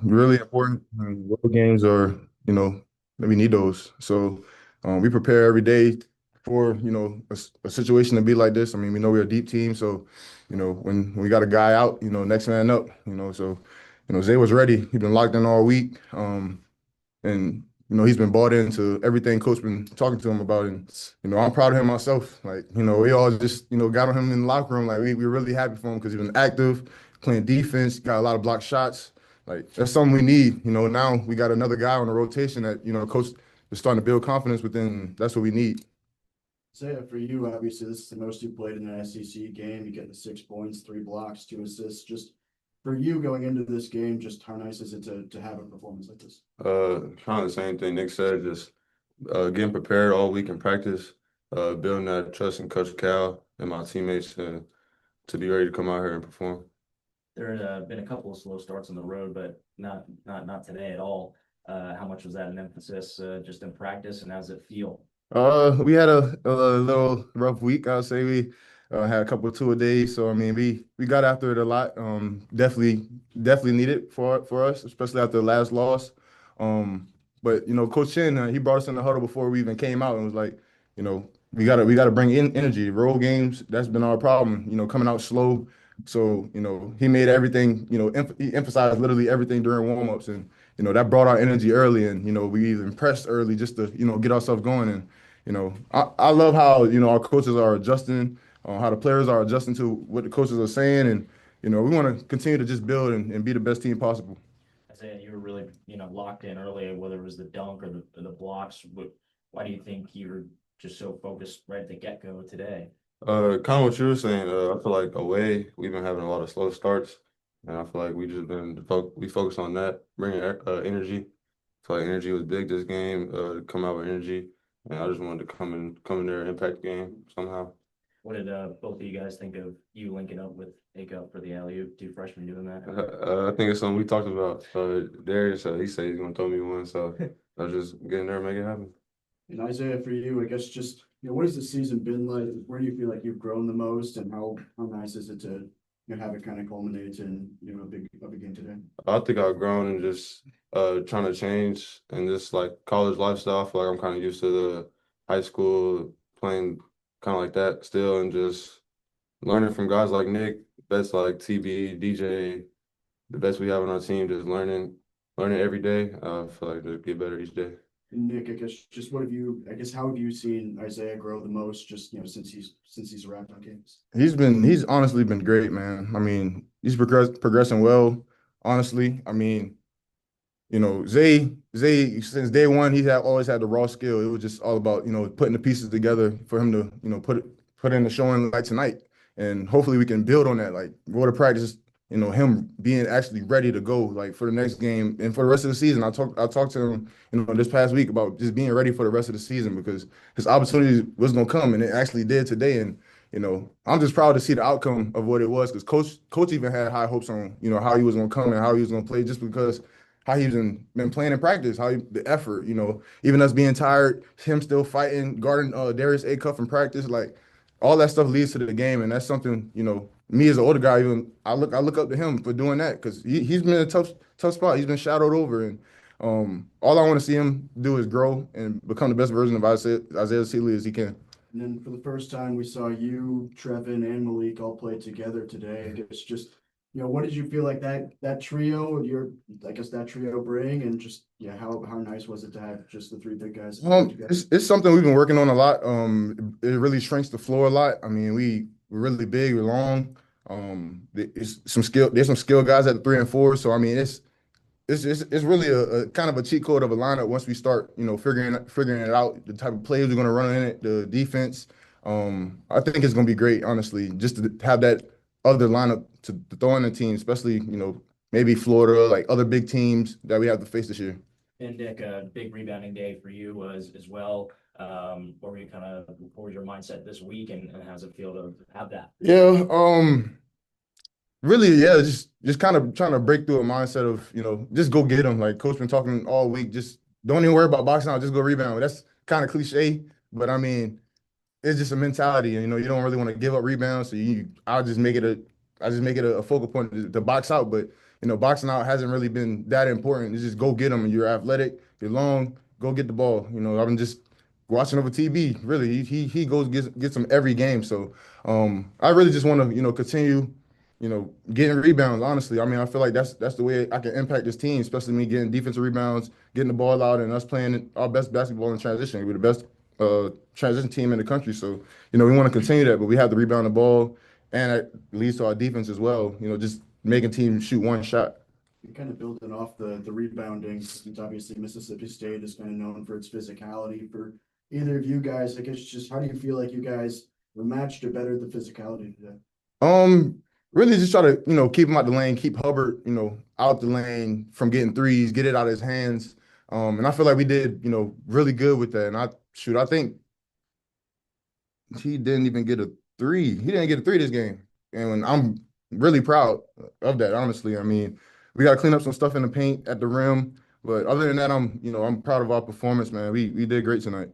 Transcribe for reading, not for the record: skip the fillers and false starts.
really important. Road games are, you know, we need those. So we prepare every day for, a situation to be like this. I mean, we know we're a deep team, so when we got a guy out, next man up. So Zay was ready. He's been locked in all week. And he's been bought into everything coach been talking to him about, and I'm proud of him myself. Like we all just got on him in the locker room. Like we're really happy for him because he's been active, playing defense, got a lot of block shots. Like that's something we need. Now we got another guy on the rotation that coach is starting to build confidence within. That's what we need. So for you, obviously, this is the most you played in an SEC game. You get the 6 points, 3 blocks, 2 assists. Just for you going into this game, just how nice is it to have a performance like this? Kind of the same thing Nick said, just getting prepared all week in practice, building that trust in Coach Cal and my teammates to be ready to come out here and perform. There have been a couple of slow starts on the road, but not today at all. How much was that an emphasis just in practice, and how does it feel? We had a little rough week. I'll say we had a couple of tour days, so I mean we got after it a lot. Definitely needed for us, especially after the last loss. But Coach Chin, he brought us in the huddle before we even came out and was like, we gotta bring in energy. Road games, that's been our problem. Coming out slow. So he made everything. He emphasized literally everything during warmups, and that brought our energy early, and we even pressed early just to get ourselves going. And I love how our coaches are adjusting, how the players are adjusting to what the coaches are saying, and we want to continue to just build and be the best team possible. Isaiah, you were really locked in early, whether it was the dunk or the blocks. Why do you think you were just so focused right at the get-go today? Kind of what you were saying. I feel like away we've been having a lot of slow starts, and I feel like we just been we focused on that, bringing energy. I feel like energy was big this game. Come out with energy, and I just wanted to come in there and impact the game somehow. What did both of you guys think of you linking up with Acup for the alley-oop, two freshmen doing that? I think it's something we talked about. Darius, he said he's gonna throw me one, so I'll just get in there and make it happen. And Isaiah, for you, I guess just what has the season been like? Where do you feel like you've grown the most, and how nice is it to have it kind of culminate in a big game today? I think I've grown and just trying to change and just like college lifestyle. I feel like I'm kind of used to the high school playing kind of like that still, and just learning from guys like Nick, best like TB, DJ, the best we have on our team. Just learning every day. I feel like to get better each day. And Nick, I guess just how have you seen Isaiah grow the most just since he's arrived on campus? He's honestly been great, man. I mean, he's progressing well. Honestly, I mean, Zay since day one, always had the raw skill. It was just all about putting the pieces together for him to put in the showing like tonight, and hopefully we can build on that. Like go to practice, him being actually ready to go like for the next game and for the rest of the season. I talked to him this past week about just being ready for the rest of the season because his opportunity was gonna come and it actually did today. And I'm just proud to see the outcome of what it was because coach even had high hopes on how he was gonna come and how he was gonna play just because how he's been playing in practice, the effort, even us being tired, him still fighting, guarding Darius Acuff in practice, like all that stuff leads to the game, and that's something me as an older guy, even I look up to him for doing that because he's been in a tough spot. He's been shadowed over, and all I want to see him do is grow and become the best version of Isaiah Sealy as he can. And then for the first time, we saw you, Trevin, and Malik all play together today. I guess just what did you feel like that trio, that trio bring, and just how nice was it to have just the three big guys together? It's something we've been working on a lot. It really shrinks the floor a lot. I mean, we're really big, we're long. There's some skill guys at the 3 and 4. So I mean, it's really a kind of a cheat code of a lineup once we start, figuring it out, the type of plays we're going to run in it, the defense. I think it's going to be great, honestly, just to have that other lineup to throw in the team, especially, maybe Florida, like other big teams that we have to face this year. And Nick, a big rebounding day for you was as well. What was your mindset this week, and how does it feel to have that? Yeah, really, yeah, just kind of trying to break through a mindset of, just go get them. Like coach been talking all week, just don't even worry about boxing out, just go rebound. That's kind of cliche, but I mean, it's just a mentality. And, you don't really want to give up rebounds. So I just make it a focal point to box out. But boxing out hasn't really been that important. It's just go get them. You're athletic, you're long, go get the ball. I've been just watching over TV. Really, he goes gets them every game. So I really just want to continue getting rebounds. Honestly, I mean, I feel like that's the way I can impact this team, especially me getting defensive rebounds, getting the ball out, and us playing our best basketball in transition. We're the best transition team in the country. So we want to continue that, but we have to rebound the ball, and it leads to our defense as well. Just making teams shoot one shot. You're kind of building off the rebounding, since obviously Mississippi State is kind of known for its physicality. For either of you guys, I guess just how do you feel like you guys were matched or better the physicality today? Really just try to, keep him out the lane, keep Hubbard, out the lane from getting threes, get it out of his hands. And I feel like we did, really good with that. And I think he didn't even get a three. He didn't get a three this game. And I'm really proud of that, honestly. I mean, we got to clean up some stuff in the paint at the rim. But other than that, I'm proud of our performance, man. We did great tonight.